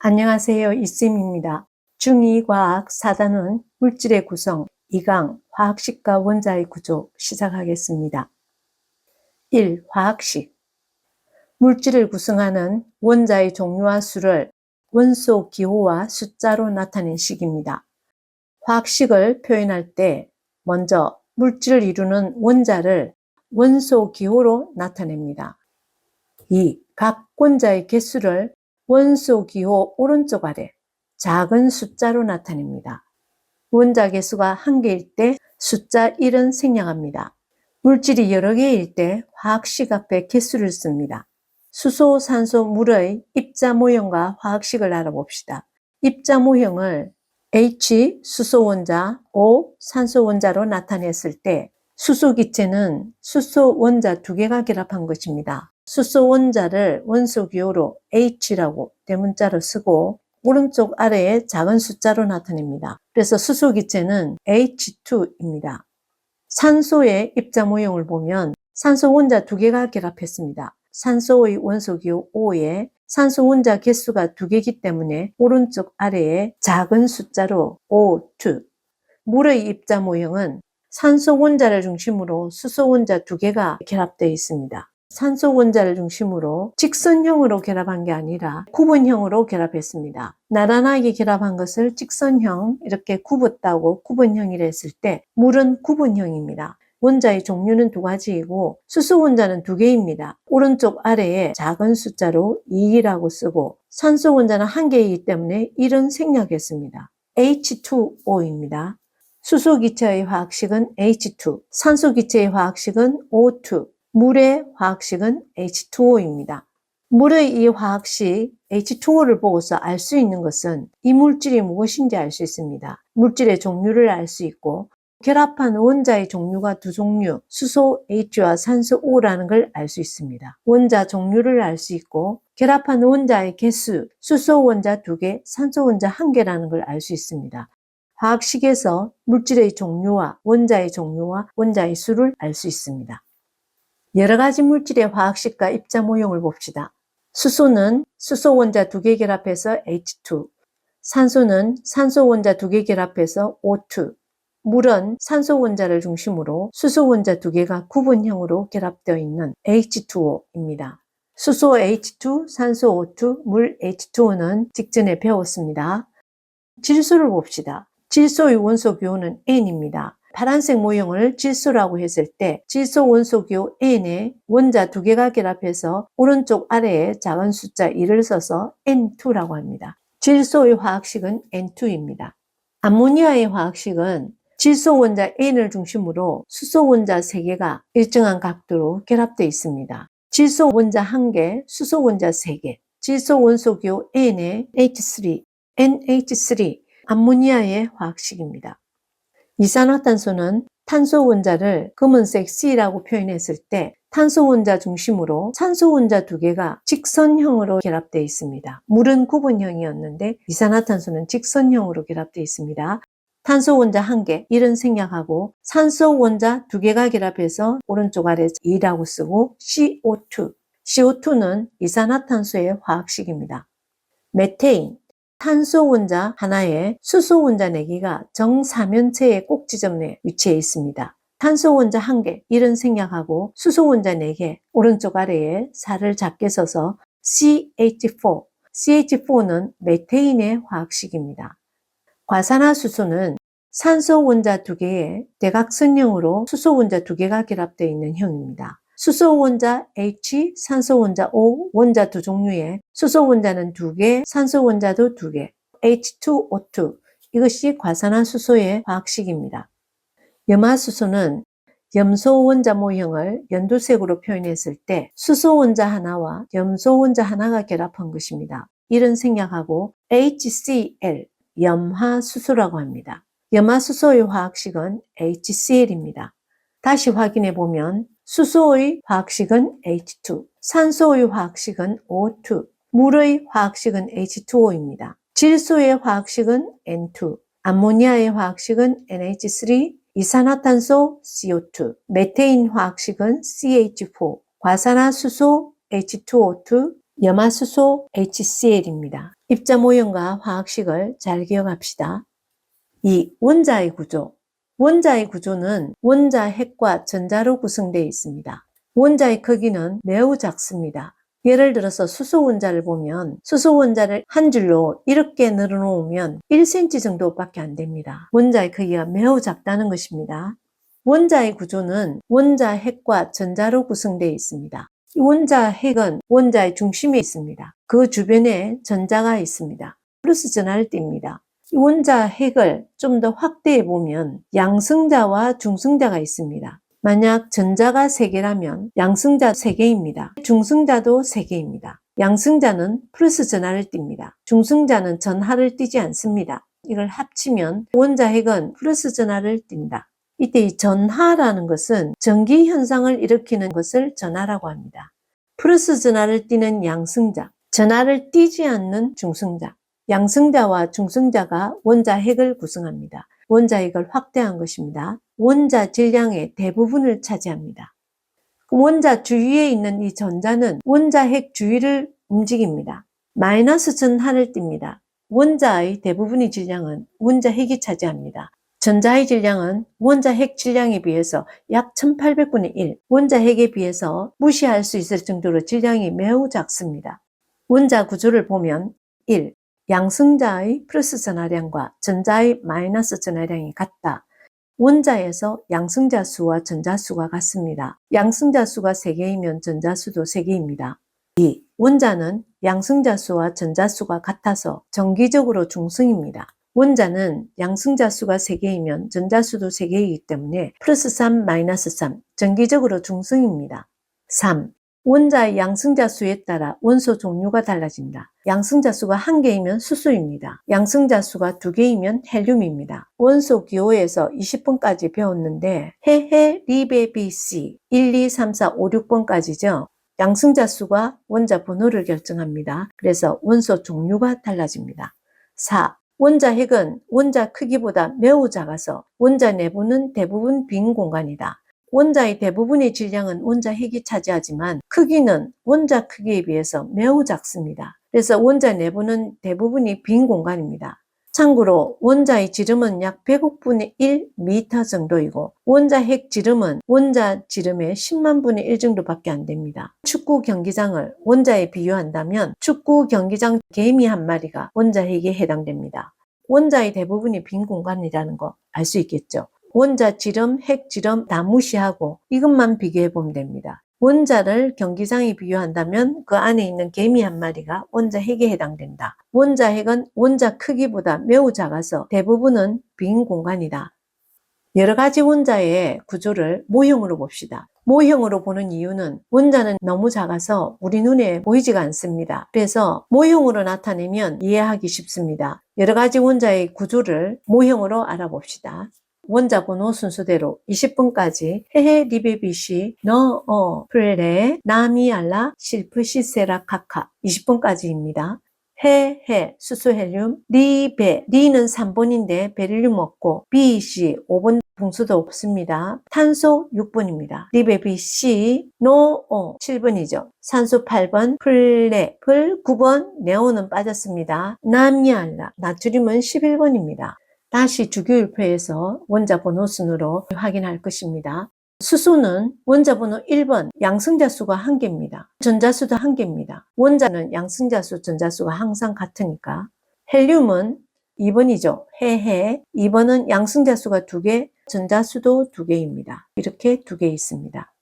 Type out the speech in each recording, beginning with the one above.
안녕하세요. 이쌤입니다. 중2 과학 4단원 물질의 구성 2강 화학식과 원자의 구조 시작하겠습니다. 1. 화학식. 물질을 구성하는 원자의 종류와 수를 원소 기호와 숫자로 나타낸 식입니다. 화학식을 표현할 때 먼저 물질을 이루는 원자를 원소 기호로 나타냅니다. 2. 각 원자의 개수를 원소 기호 오른쪽 아래 작은 숫자로 나타냅니다. 원자 개수가 1개일 때 숫자 1은 생략합니다. 물질이 여러 개일 때 화학식 앞에 개수를 씁니다. 수소, 산소, 물의 입자 모형과 화학식을 알아봅시다. 입자 모형을 H 수소 원자, O 산소 원자로 나타냈을 때 수소 기체는 수소 원자 2개가 결합한 것입니다. 수소 원자를 원소 기호로 H라고 대문자로 쓰고 오른쪽 아래에 작은 숫자로 나타냅니다. 그래서 수소 기체는 H2입니다. 산소의 입자 모형을 보면 산소 원자 2개가 결합했습니다. 산소의 원소 기호 O에 산소 원자 개수가 2개이기 때문에 오른쪽 아래에 작은 숫자로 O2. 물의 입자 모형은 산소 원자를 중심으로 수소 원자 2개가 결합되어 있습니다. 산소 원자를 중심으로 직선형으로 결합한 게 아니라 구분형으로 결합했습니다. 나란하게 결합한 것을 직선형 이렇게 굽었다고 구분형이라 했을 때 물은 구분형입니다. 원자의 종류는 2가지이고 수소 원자는 2개입니다. 오른쪽 아래에 작은 숫자로 2라고 쓰고 산소 원자는 1개이기 때문에 1은 생략했습니다. H2O입니다. 수소 기체의 화학식은 H2, 산소 기체의 화학식은 O2, 물의 화학식은 H2O입니다. 물의 이 화학식 H2O를 보고서 알 수 있는 것은 이 물질이 무엇인지 알 수 있습니다. 물질의 종류를 알 수 있고 결합한 원자의 종류가 2종류, 수소 H와 산소 O라는 걸 알 수 있습니다. 원자 종류를 알 수 있고 결합한 원자의 개수, 수소 원자 2개, 산소 원자 1개라는 걸 알 수 있습니다. 화학식에서 물질의 종류와 원자의 종류와 원자의 수를 알 수 있습니다. 여러 가지 물질의 화학식과 입자 모형을 봅시다. 수소는 수소 원자 2개 결합해서 H2, 산소는 산소 원자 2개 결합해서 O2, 물은 산소 원자를 중심으로 수소 원자 2개가 구분형으로 결합되어 있는 H2O입니다. 수소 H2, 산소 O2, 물 H2O는 직전에 배웠습니다. 질소를 봅시다. 질소의 원소 기호는 N입니다. 파란색 모형을 질소라고 했을 때 질소 원소 기호 N에 원자 2개가 결합해서 오른쪽 아래에 작은 숫자 1을 써서 N2라고 합니다. 질소의 화학식은 N2입니다. 암모니아의 화학식은 질소 원자 N을 중심으로 수소 원자 3개가 일정한 각도로 결합되어 있습니다. 질소 원자 1개, 수소 원자 3개, 질소 원소 기호 N에 H3, NH3, 암모니아의 화학식입니다. 이산화탄소는 탄소 원자를 검은색 C라고 표현했을 때 탄소 원자 중심으로 산소 원자 2개가 직선형으로 결합되어 있습니다. 물은 구분형이었는데 이산화탄소는 직선형으로 결합되어 있습니다. 탄소 원자 1개, 1은 생략하고 산소 원자 2개가 결합해서 오른쪽 아래 2라고 쓰고 CO2. CO2는 이산화탄소의 화학식입니다. 메테인. 탄소 원자 하나에 수소 원자 4개가 정사면체의 꼭 지점에 위치해 있습니다. 탄소 원자 1개, 1은 생략하고 수소 원자 4개, 오른쪽 아래에 4를 작게 써서 CH4. CH4는 메테인의 화학식입니다. 과산화수소는 산소 원자 2개에 대각선형으로 수소 원자 2개가 결합되어 있는 형입니다. 수소 원자 H, 산소 원자 O, 원자 2종류에 수소 원자는 2개, 산소 원자도 2개, H2O2. 이것이 과산화수소의 화학식입니다. 염화수소는 염소 원자 모형을 연두색으로 표현했을 때 수소 원자 하나와 염소 원자 하나가 결합한 것입니다. 이런 생략하고 HCl, 염화수소라고 합니다. 염화수소의 화학식은 HCl입니다. 다시 확인해 보면 수소의 화학식은 H2, 산소의 화학식은 O2, 물의 화학식은 H2O입니다. 질소의 화학식은 N2, 암모니아의 화학식은 NH3, 이산화탄소 CO2, 메테인 화학식은 CH4, 과산화수소 H2O2, 염화수소 HCl입니다. 입자 모형과 화학식을 잘 기억합시다. 2. 원자의 구조. 원자의 구조는 원자 핵과 전자로 구성되어 있습니다. 원자의 크기는 매우 작습니다. 예를 들어서 수소 원자를 보면 수소 원자를 한 줄로 이렇게 늘어놓으면 1cm 정도밖에 안 됩니다. 원자의 크기가 매우 작다는 것입니다. 원자의 구조는 원자 핵과 전자로 구성되어 있습니다. 이 원자 핵은 원자의 중심에 있습니다. 그 주변에 전자가 있습니다. 플러스 전하를 띱니다. 이 원자 핵을 좀 더 확대해 보면 양성자와 중성자가 있습니다. 만약 전자가 3개라면 양성자 3개입니다. 중성자도 3개입니다. 양성자는 플러스 전하를 띱니다. 중성자는 전하를 띠지 않습니다. 이걸 합치면 원자 핵은 플러스 전하를 띈다. 이때 이 전하라는 것은 전기 현상을 일으키는 것을 전하라고 합니다. 플러스 전하를 띠는 양성자, 전하를 띠지 않는 중성자, 양성자와 중성자가 원자 핵을 구성합니다. 원자 핵을 확대한 것입니다. 원자 질량의 대부분을 차지합니다. 원자 주위에 있는 이 전자는 원자 핵 주위를 움직입니다. 마이너스 전하를 띱니다. 원자의 대부분의 질량은 원자 핵이 차지합니다. 전자의 질량은 원자 핵 질량에 비해서 약 1800분의 1, 원자 핵에 비해서 무시할 수 있을 정도로 질량이 매우 작습니다. 원자 구조를 보면 1. 양성자의 플러스 전하량과 전자의 마이너스 전하량이 같다. 원자에서 양성자 수와 전자 수가 같습니다. 양성자 수가 3개이면 전자 수도 3개입니다. 2. 원자는 양성자 수와 전자 수가 같아서 정기적으로 중성입니다. 원자는 양성자 수가 3개이면 전자 수도 3개이기 때문에 플러스 3, 마이너스 3, 정기적으로 중성입니다. 3. 원자의 양성자 수에 따라 원소 종류가 달라진다. 양성자 수가 1개이면 수소입니다. 양성자 수가 2개이면 헬륨입니다. 원소 기호에서 20번까지 배웠는데 헤헤, 리베, BC 1, 2, 3, 4, 5, 6번까지죠. 양성자 수가 원자 번호를 결정합니다. 그래서 원소 종류가 달라집니다. 4. 원자 핵은 원자 크기보다 매우 작아서 원자 내부는 대부분 빈 공간이다. 원자의 대부분의 질량은 원자 핵이 차지하지만 크기는 원자 크기에 비해서 매우 작습니다. 그래서 원자 내부는 대부분이 빈 공간입니다. 참고로 원자의 지름은 약 100억분의 1 미터 정도이고 원자 핵 지름은 원자 지름의 10만 분의 1 정도밖에 안 됩니다. 축구 경기장을 원자에 비유한다면 축구 경기장 개미 한 마리가 원자 핵에 해당됩니다. 원자의 대부분이 빈 공간이라는 거 알 수 있겠죠. 원자 지름, 핵 지름 다 무시하고 이것만 비교해 보면 됩니다. 원자를 경기장에 비유한다면 그 안에 있는 개미 한 마리가 원자 핵에 해당된다. 원자 핵은 원자 크기보다 매우 작아서 대부분은 빈 공간이다. 여러 가지 원자의 구조를 모형으로 봅시다. 모형으로 보는 이유는 원자는 너무 작아서 우리 눈에 보이지가 않습니다. 그래서 모형으로 나타내면 이해하기 쉽습니다. 여러 가지 원자의 구조를 모형으로 알아봅시다. 원자 번호 순서대로 20번까지 헤헤, 리베비시, 너어, 플레, 나미알라, 실프, 시세라, 카카 20번까지입니다. 헤헤, 수소헬륨, 리베, 리는 3번인데 베릴륨 없고 BC 5번 분수도 없습니다. 탄소 6번입니다. 리베비시, 노어 7번이죠. 산소 8번, 플레, 플 9번, 네온은 빠졌습니다. 나미알라, 나트륨은 11번입니다. 다시 주기율표에서 원자 번호 순으로 확인할 것입니다. 수소는 원자 번호 1번, 양성자 수가 1개입니다. 전자수도 1개입니다. 원자는 양성자 수, 전자수가 항상 같으니까. 헬륨은 2번이죠. 헤헤. 2번은 양성자 수가 2개, 전자수도 2개입니다. 이렇게 2개 있습니다.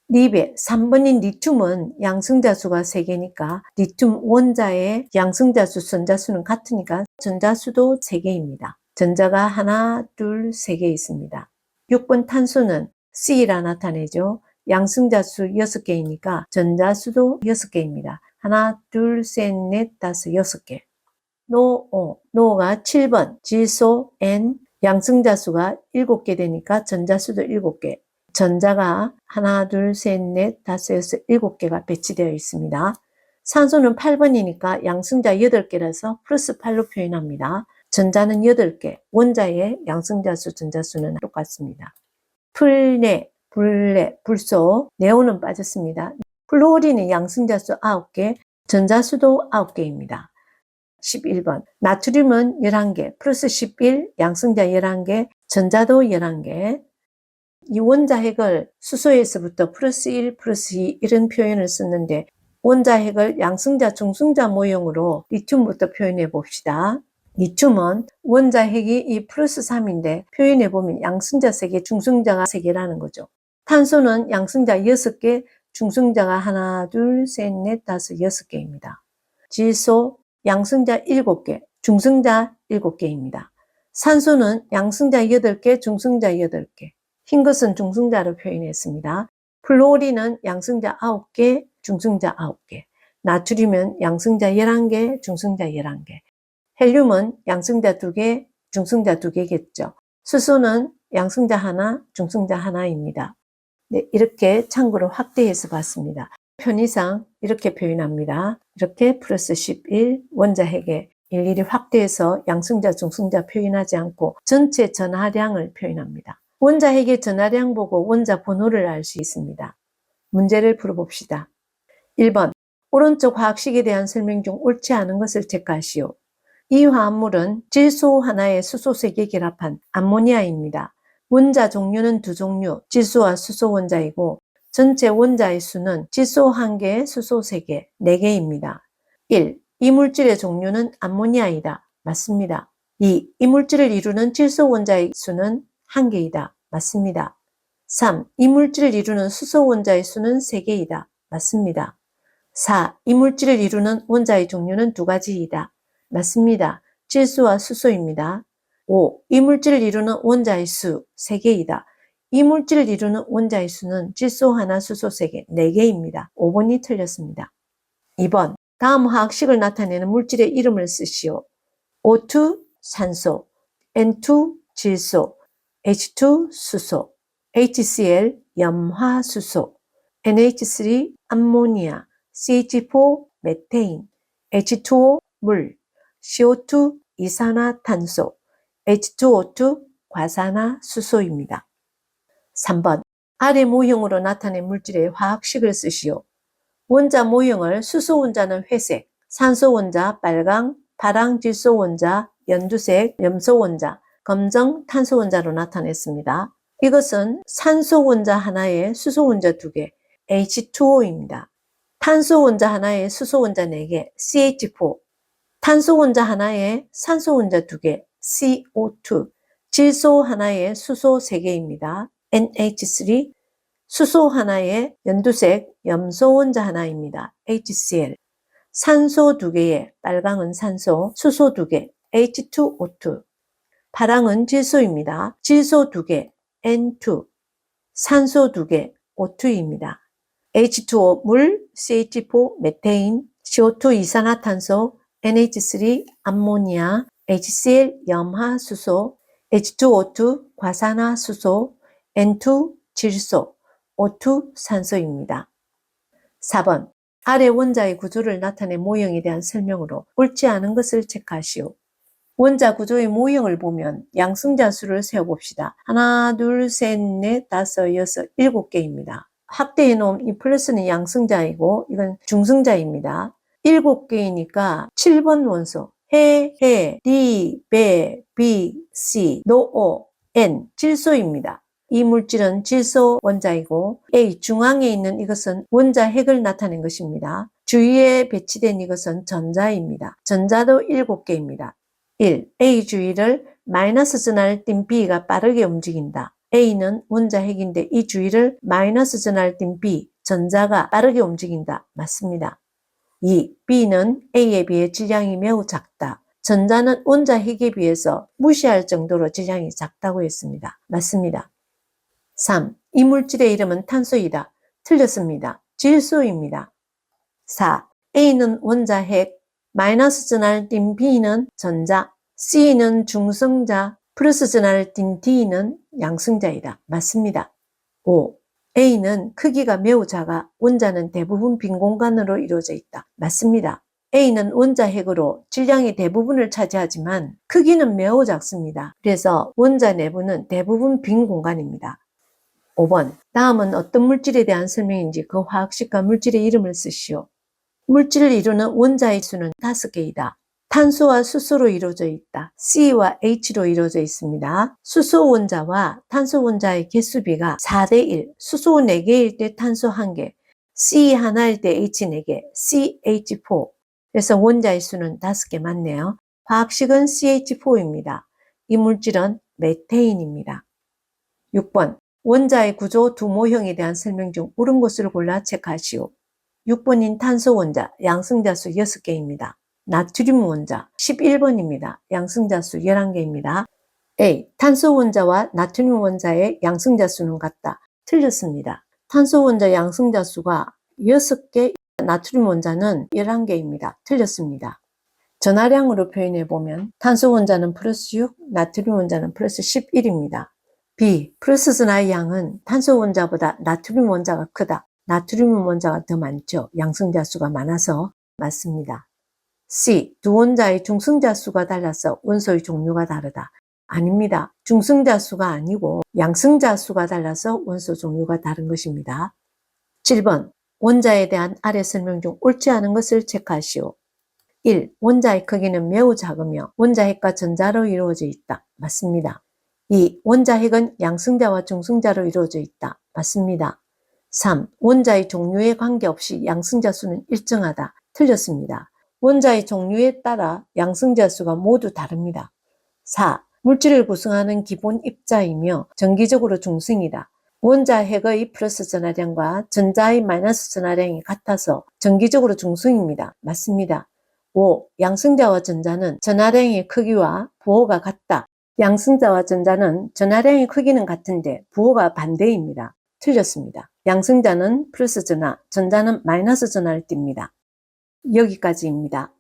리베, 3번인 리튬은 양성자 수가 3개니까 리튬 원자의 양성자 수, 전자수는 같으니까 전자수도 3개입니다. 전자가 하나, 둘, 3개 있습니다. 6번 탄소는 C라 나타내죠. 양성자수 6개이니까 전자수도 6개입니다. 하나, 둘, 셋, 넷, 다섯, 6개. 노가 7번 질소 N 양성자수가 7개 되니까 전자수도 7개. 전자가 하나, 둘, 셋, 넷, 다섯, 여섯, 7개가 배치되어 있습니다. 산소는 8번이니까 양성자 8개라서 플러스 8로 표현합니다. 전자는 8개, 원자의 양성자수, 전자수는 똑같습니다. 플레, 불소, 네온은 빠졌습니다. 플로린의 양성자수 9개, 전자수도 9개입니다. 11번 나트륨은 11개 플러스 11 양성자 11개 전자도 11개. 이 원자핵을 수소에서부터 플러스 1 플러스 2 이런 표현을 썼는데 원자핵을 양성자 중성자 모형으로 리튬부터 표현해 봅시다. 리튬은 원자핵이 이 플러스 3인데 표현해 보면 양성자 3개 중성자가 3개라는 거죠. 탄소는 양성자 6개 중성자가 하나 둘 셋 넷 다섯 6개입니다. 질소 양성자 7개 중성자 7개입니다. 산소는 양성자 8개 중성자 8개 흰 것은 중성자로 표현했습니다. 플로리는 양성자 9개 중성자 9개 나트륨은 양성자 11개 중성자 11개 헬륨은 양성자 2개 중성자 2개겠죠. 수소는 양성자 하나 중성자 하나입니다. 네, 이렇게 참고로 확대해서 봤습니다. 편의상 이렇게 표현합니다. 이렇게 플러스 11 원자핵에 일일이 확대해서 양성자 중성자 표현하지 않고 전체 전하량을 표현합니다. 원자핵의 전하량 보고 원자 번호를 알 수 있습니다. 문제를 풀어봅시다. 1번 오른쪽 화학식에 대한 설명 중 옳지 않은 것을 체크하시오. 이 화합물은 질소 하나에 수소 3개 결합한 암모니아입니다. 원자 종류는 2종류, 질소와 수소 원자이고 전체 원자의 수는 질소 1개, 수소 3개, 4개입니다. 1. 이 물질의 종류는 암모니아이다. 맞습니다. 2. 이 물질을 이루는 질소 원자의 수는 1개이다. 맞습니다. 3. 이 물질을 이루는 수소 원자의 수는 3개이다. 맞습니다. 4. 이 물질을 이루는 원자의 종류는 2가지이다. 맞습니다. 질소와 수소입니다. 5. 이 물질을 이루는 원자의 수 3개이다. 이 물질을 이루는 원자의 수는 질소 하나, 수소 3개, 4개입니다. 5번이 틀렸습니다. 2번 다음 화학식을 나타내는 물질의 이름을 쓰시오. O2 산소, N2 질소, H2 수소, HCl 염화수소, NH3 암모니아, CH4 메테인, H2O 물, CO2 이산화탄소, H2O2 과산화수소입니다. 3번 아래 모형으로 나타낸 물질의 화학식을 쓰시오. 원자 모형을 수소 원자는 회색, 산소 원자 빨강, 파랑 질소 원자 연두색, 염소 원자, 검정 탄소 원자로 나타냈습니다. 이것은 산소 원자 하나에 수소 원자 2개, H2O입니다. 탄소 원자 하나에 수소 원자 4개, CH4, 탄소 원자 하나에 산소 원자 2개, CO2, 질소 하나에 수소 3개입니다. NH3, 수소 하나에 연두색 염소 원자 하나입니다. HCl, 산소 2개에 빨강은 산소, 수소 2개, H2O2, 파랑은 질소입니다. 질소 2개, N2, 산소 2개, O2입니다. H2O 물, CH4 메테인, CO2 이산화탄소, NH3 암모니아, HCl 염화수소, H2O2 과산화수소, N2 질소, O2 산소입니다. 4번 아래 원자의 구조를 나타낸 모형에 대한 설명으로 옳지 않은 것을 체크하시오. 원자 구조의 모형을 보면 양성자 수를 세어봅시다. 하나, 둘, 셋, 넷, 다섯, 여섯, 7개입니다. 확대해 놓은 이 플러스는 양성자이고 이건 중성자입니다. 7개이니까 7번 원소 해, 리, 배, 비, 씨, 노, N 질소입니다. 이 물질은 질소 원자이고 A 중앙에 있는 이것은 원자핵을 나타낸 것입니다. 주위에 배치된 이것은 전자입니다. 전자도 7개입니다. 1. A 주위를 마이너스 전하를 띤 B가 빠르게 움직인다. A는 원자핵인데 이 주위를 마이너스 전하를 띤 B, 전자가 빠르게 움직인다. 맞습니다. 2. B는 A에 비해 질량이 매우 작다. 전자는 원자핵에 비해서 무시할 정도로 질량이 작다고 했습니다. 맞습니다. 3. 이 물질의 이름은 탄소이다. 틀렸습니다. 질소입니다. 4. A는 원자핵, 마이너스 전하를 띤 B는 전자, C는 중성자, 플러스 전하를 띤 D는 양성자이다. 맞습니다. 5. A는 크기가 매우 작아 원자는 대부분 빈 공간으로 이루어져 있다. 맞습니다. A는 원자핵으로 질량의 대부분을 차지하지만 크기는 매우 작습니다. 그래서 원자 내부는 대부분 빈 공간입니다. 5번 다음은 어떤 물질에 대한 설명인지 그 화학식과 물질의 이름을 쓰시오. 물질을 이루는 원자의 수는 5개이다. 탄소와 수소로 이루어져 있다. C와 H로 이루어져 있습니다. 수소 원자와 탄소 원자의 개수비가 4대1, 수소 4개일 때 탄소 1개, C 하나일 때 H 4개, CH4. 그래서 원자의 수는 5개 맞네요. 화학식은 CH4입니다. 이 물질은 메테인입니다. 6번. 원자의 구조 두 모형에 대한 설명 중 옳은 것을 골라 체크하시오. 6번인 탄소 원자, 양성자수 6개입니다. 나트륨 원자 11번입니다. 양성자수 11개입니다. A. 탄소 원자와 나트륨 원자의 양성자수는 같다. 틀렸습니다. 탄소 원자 양성자수가 6개, 나트륨 원자는 11개입니다. 틀렸습니다. 전하량으로 표현해 보면 탄소 원자는 플러스 6, 나트륨 원자는 플러스 11입니다. B. 플러스 전하의 양은 탄소 원자보다 나트륨 원자가 크다. 나트륨 원자가 더 많죠. 양성자수가 많아서 맞습니다. C. 두 원자의 중성자수가 달라서 원소의 종류가 다르다. 아닙니다. 중성자수가 아니고 양성자수가 달라서 원소 종류가 다른 것입니다. 7번. 원자에 대한 아래 설명 중 옳지 않은 것을 체크하시오. 1. 원자의 크기는 매우 작으며 원자핵과 전자로 이루어져 있다. 맞습니다. 2. 원자핵은 양성자와 중성자로 이루어져 있다. 맞습니다. 3. 원자의 종류에 관계없이 양성자 수는 일정하다. 틀렸습니다. 원자의 종류에 따라 양성자 수가 모두 다릅니다. 4. 물질을 구성하는 기본 입자이며 정기적으로 중성이다. 원자핵의 플러스 전하량과 전자의 마이너스 전하량이 같아서 정기적으로 중성입니다. 맞습니다. 5. 양성자와 전자는 전하량의 크기와 부호가 같다. 양성자와 전자는 전하량의 크기는 같은데 부호가 반대입니다. 틀렸습니다. 양성자는 플러스 전하, 전자는 마이너스 전하를 띱니다. 여기까지입니다.